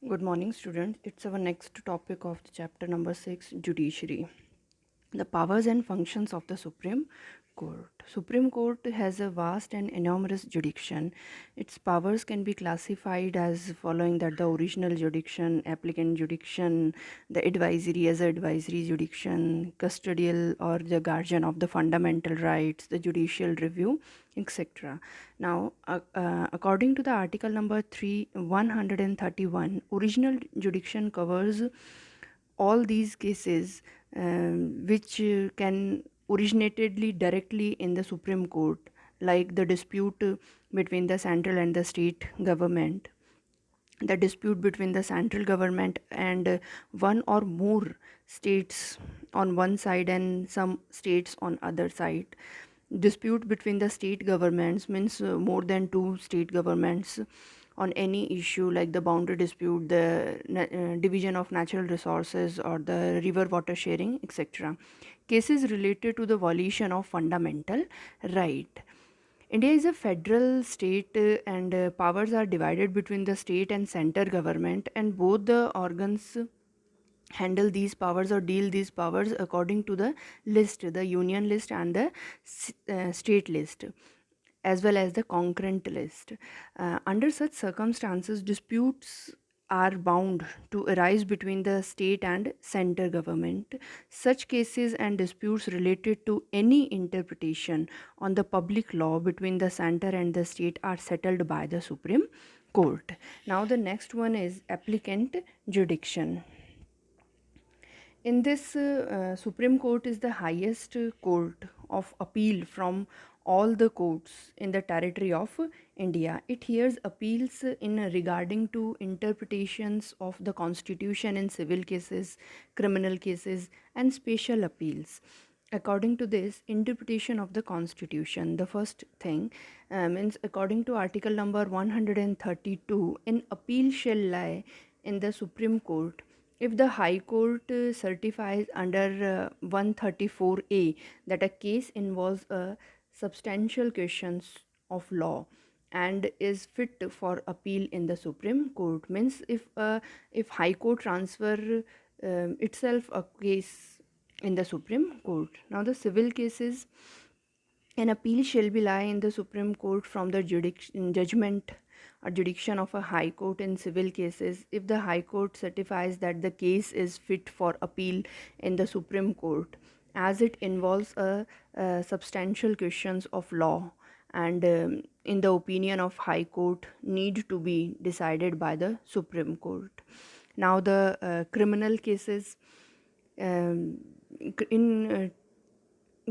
Good morning, students. It's our next topic of the chapter number 6, Judiciary. The powers and functions of the Supreme Court. Supreme Court has a vast and enormous jurisdiction. Its powers can be classified as following: that the original jurisdiction, applicant jurisdiction, the advisory as a advisory jurisdiction, custodial or the guardian of the fundamental rights, the judicial review, etc. Now, according to the article number 131, original jurisdiction covers all these cases which can originatedly directly in the Supreme Court, like the dispute between the central and the state government, the dispute between the central government and one or more states on one side and some states on other side, dispute between the state governments means more than two state governments on any issue like the boundary dispute, the division of natural resources or the river water sharing, etc. Cases related to the violation of fundamental right. India is a federal state, and powers are divided between the state and center government, and both the organs handle these powers or deal these powers according to the list, the union list and the state list, as well as the concurrent list. Under such circumstances, disputes are bound to arise between the state and center government. Such cases and disputes related to any interpretation on the public law between the center and the state are settled by the Supreme Court. Now, the next one is applicant jurisdiction. In this, Supreme Court is the highest court of appeal from all the courts in the territory of India. It hears appeals in regarding to interpretations of the Constitution in civil cases, criminal cases, and special appeals. According to this interpretation of the Constitution, the first thing means according to Article number 132, an appeal shall lie in the Supreme Court if the High Court certifies under 134A that a case involves a substantial questions of law and is fit for appeal in the Supreme Court. Means if High Court transfer itself a case in the Supreme Court. Now the civil cases, an appeal shall be lie in the Supreme Court from the judgment or jurisdiction of a High Court in civil cases if the High Court certifies that the case is fit for appeal in the Supreme Court, as it involves a substantial questions of law and in the opinion of High Court need to be decided by the Supreme Court. Now the criminal cases, um, in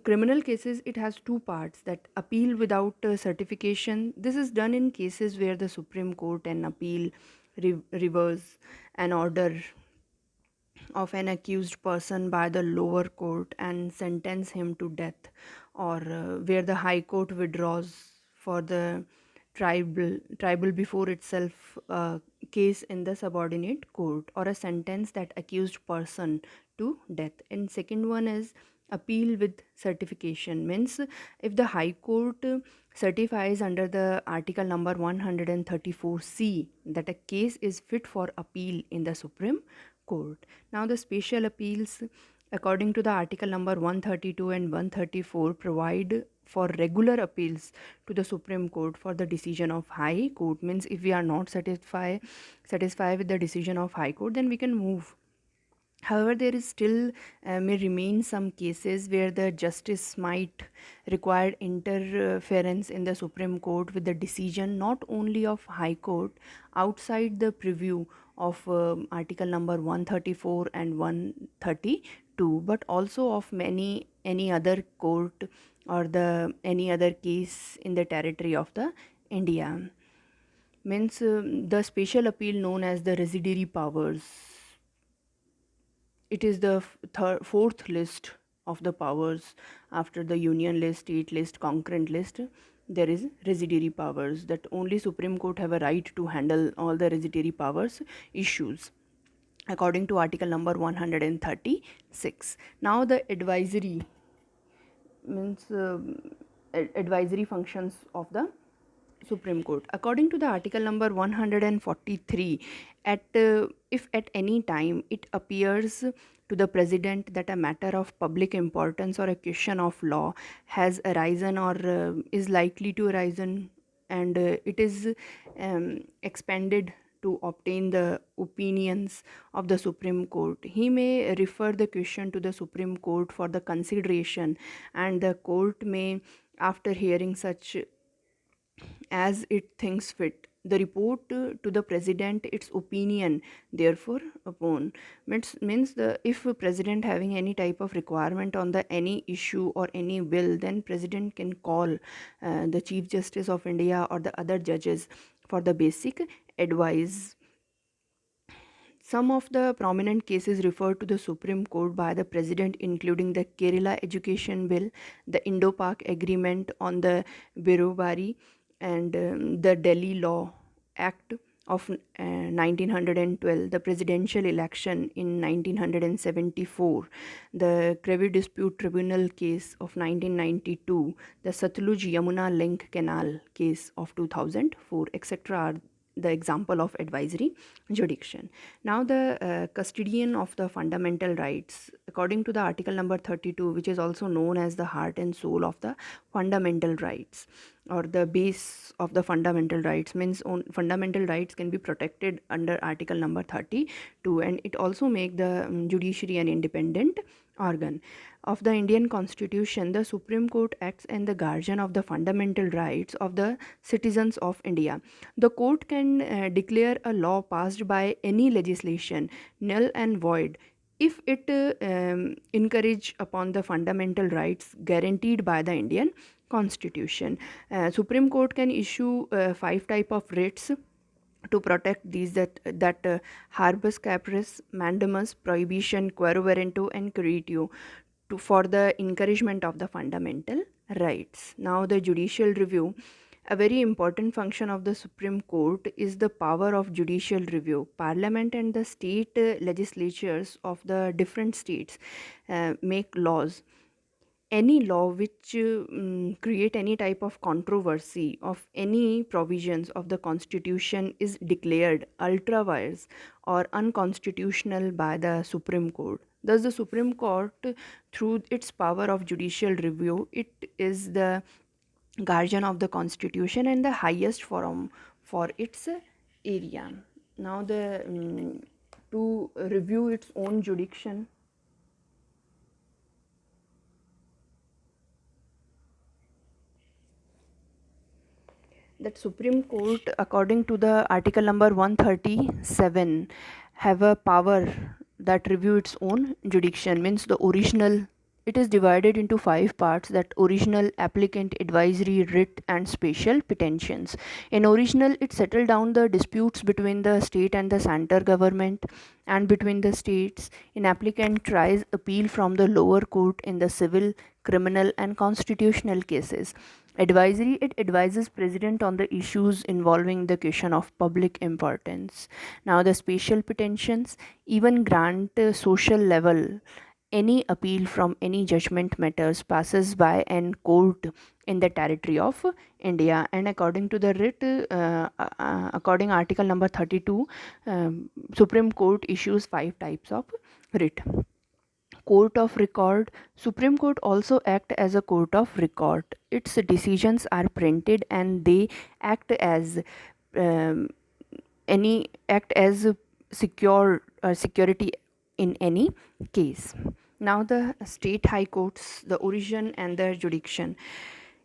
criminal cases it has two parts: that appeal without certification. This is done in cases where the Supreme Court and appeal reverse an order of an accused person by the lower court and sentence him to death, or where the High Court withdraws for the tribal before itself case in the subordinate court, or a sentence that accused person to death. And second one is appeal with certification, means if the High Court certifies under the article number 134C that a case is fit for appeal in the Supreme Court. Now the special appeals, according to the article number 132 and 134, provide for regular appeals to the Supreme Court for the decision of High Court. Means if we are not satisfied with the decision of High Court, then we can move. However, there is still may remain some cases where the justice might require interference in the Supreme Court with the decision not only of High Court outside the preview of article number 134 and 132, but also of any other court or the any other case in the territory of the India. Means the special appeal known as the residuary powers, it is the fourth list of the powers after the union list, state list, concurrent list. There is residuary powers that only Supreme Court have a right to handle all the residuary powers issues according to article number 136. Now the advisory means advisory functions of the Supreme Court. According to the article number 143, if at any time it appears to the president that a matter of public importance or a question of law has arisen or is likely to arisen, and it is expanded to obtain the opinions of the Supreme Court, he may refer the question to the Supreme Court for the consideration, and the court may, after hearing such as it thinks fit, the report to the president its opinion therefore upon. Means the if a president having any type of requirement on the any issue or any bill, then president can call the Chief Justice of India or the other judges for the basic advice. Some of the prominent cases referred to the Supreme Court by the President, including the Kerala Education Bill, the Indo-Pak Agreement on the Birubari, and the Delhi Law Act of 1912, the presidential election in 1974, the Crevi Dispute Tribunal case of 1992, the Satluj Yamuna Link Canal case of 2004, etc. are the example of advisory jurisdiction. Now, the custodian of the fundamental rights, according to the article number 32, which is also known as the heart and soul of the fundamental rights, or the base of the fundamental rights, means fundamental rights can be protected under article number 32, and it also make the judiciary an independent organ of the Indian Constitution. The Supreme Court acts as the guardian of the fundamental rights of the citizens of India. The court can declare a law passed by any legislation null and void if it encourage upon the fundamental rights guaranteed by the Indian Constitution. Supreme Court can issue five type of writs to protect these, that habeas corpus, mandamus, prohibition, quaero warranto, and curatio, for the encouragement of the fundamental rights. Now, the judicial review. A very important function of the Supreme Court is the power of judicial review. Parliament and the state legislatures of the different states make laws. Any law which create any type of controversy of any provisions of the constitution is declared ultra vires or unconstitutional by the Supreme Court. Thus the Supreme Court, through its power of judicial review, it is the guardian of the constitution and the highest forum for its area. Now, the to review its own jurisdiction, that Supreme Court, according to the article number 137, have a power that review its own jurisdiction, means the original. It is divided into five parts: that original, applicant, advisory, writ, and special petitions. In original, it settled down the disputes between the state and the center government and between the states. In applicant, tries appeal from the lower court in the civil, criminal, and constitutional cases. Advisory, it advises president on the issues involving the question of public importance. Now, the special petitions even grant social level any appeal from any judgment matters passes by an court in the territory of India. And according to the writ, according article number 32, Supreme Court issues five types of writ. Court of record. Supreme Court also act as a court of record. Its decisions are printed and they act as um, act as security in any case. Now, the state high courts, the origin and the jurisdiction.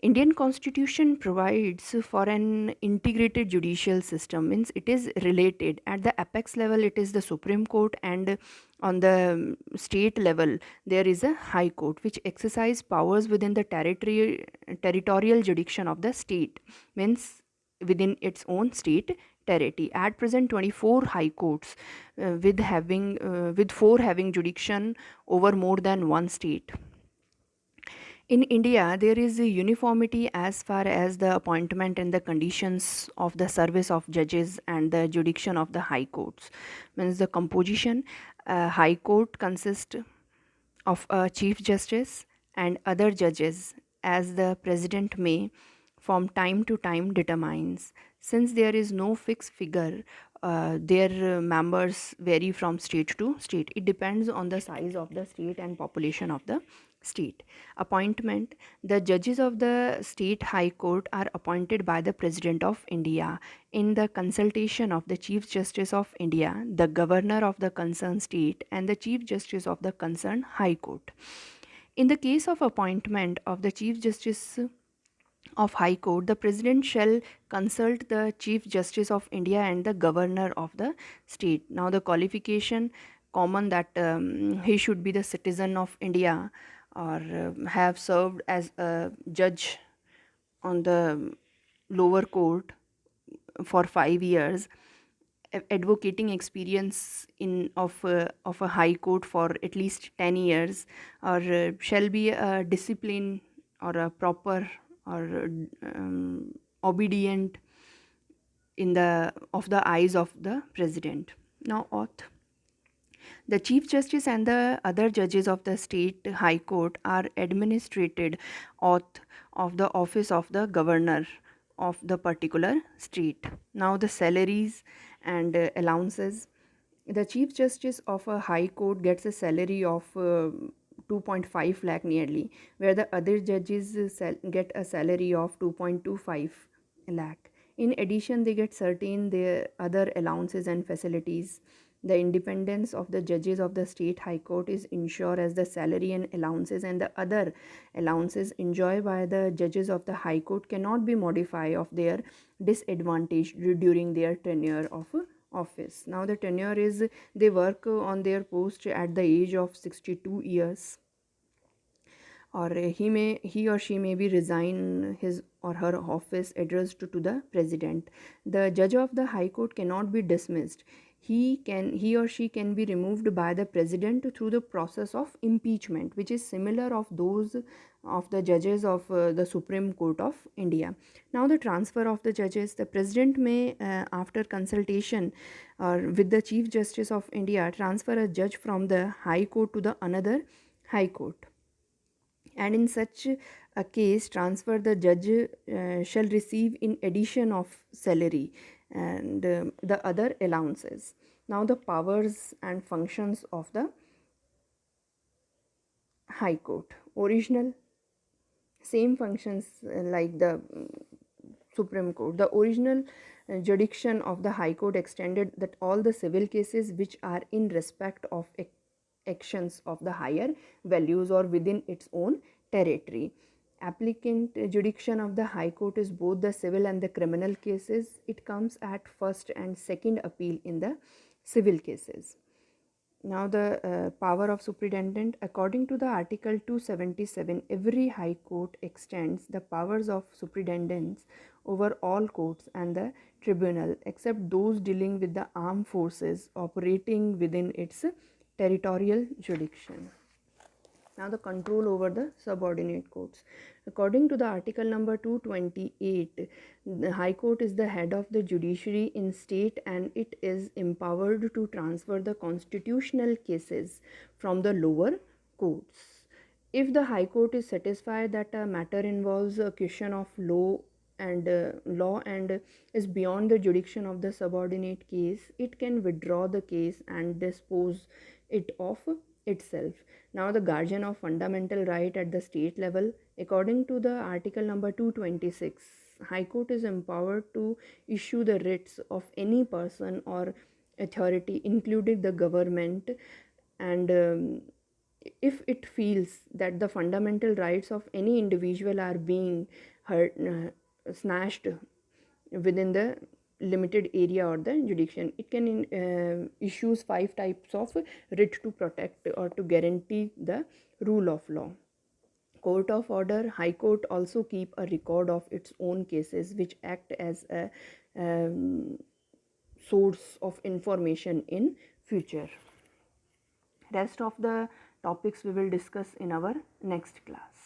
Indian Constitution provides for an integrated judicial system, means it is related. At the apex level, it is the Supreme Court, and on the state level, there is a High Court which exercise powers within the territorial jurisdiction of the state, means within its own state territory. At present, 24 high courts, with 4 having jurisdiction over more than one state. In India, there is a uniformity as far as the appointment and the conditions of the service of judges and the jurisdiction of the high courts. Means the composition, high court consists of a chief justice and other judges, as the president may, from time to time determines. Since there is no fixed figure, their members vary from state to state. It depends on the size of the state and population of the state. Appointment. The judges of the state high court are appointed by the President of India in the consultation of the Chief Justice of India, the governor of the concerned state, and the Chief Justice of the concerned high court. In the case of appointment of the Chief Justice of High Court, the President shall consult the Chief Justice of India and the Governor of the state. Now, the qualification common that he should be the citizen of India or have served as a judge on the lower court for 5 years, advocating experience of a high court for at least 10 years, or shall be a discipline or a proper or obedient in the of the eyes of the president. Now, oath. The Chief Justice and the other judges of the state high court are administrated oath of the office of the governor of the particular state. Now, the salaries and allowances. The Chief Justice of a high court gets a salary of 2.5 lakh nearly, where the other judges get a salary of 2.25 lakh. In addition, they get certain their other allowances and facilities. The independence of the judges of the state high court is ensured as the salary and allowances and the other allowances enjoyed by the judges of the high court cannot be modified of their disadvantage during their tenure of office. Now, the tenure is they work on their post at the age of 62 years, or he or she may be resign his or her office addressed to the president. The judge of the high court cannot be dismissed. He or she can be removed by the president through the process of impeachment, which is similar of those of the judges of the Supreme Court of India. Now, the transfer of the judges. The president may after consultation or with the Chief Justice of India transfer a judge from the high court to the another high court, and in such a case transfer the judge shall receive in addition of salary and the other allowances. Now, the powers and functions of the high court. Original, same functions like the Supreme Court. The original jurisdiction of the High Court extended that all the civil cases which are in respect of actions of the higher values or within its own territory. Applicant jurisdiction of the High Court is both the civil and the criminal cases. It comes at first and second appeal in the civil cases. Now, the power of superintendent. According to the Article 277, every High Court extends the powers of superintendents over all courts and the tribunal except those dealing with the armed forces operating within its territorial jurisdiction. Now, the control over the subordinate courts. According to the article number 228, the High Court is the head of the judiciary in state and it is empowered to transfer the constitutional cases from the lower courts. If the High Court is satisfied that a matter involves a question of law and is beyond the jurisdiction of the subordinate case, it can withdraw the case and dispose it of itself. Now, the guardian of fundamental right at the state level. According to the article number 226, High Court is empowered to issue the writs of any person or authority including the government, and if it feels that the fundamental rights of any individual are being hurt, snatched within the limited area or the jurisdiction, it can issues 5 types of writ to protect or to guarantee the rule of law. Court of order. High Court also keep a record of its own cases which act as a source of information in future. Rest of the topics we will discuss in our next class.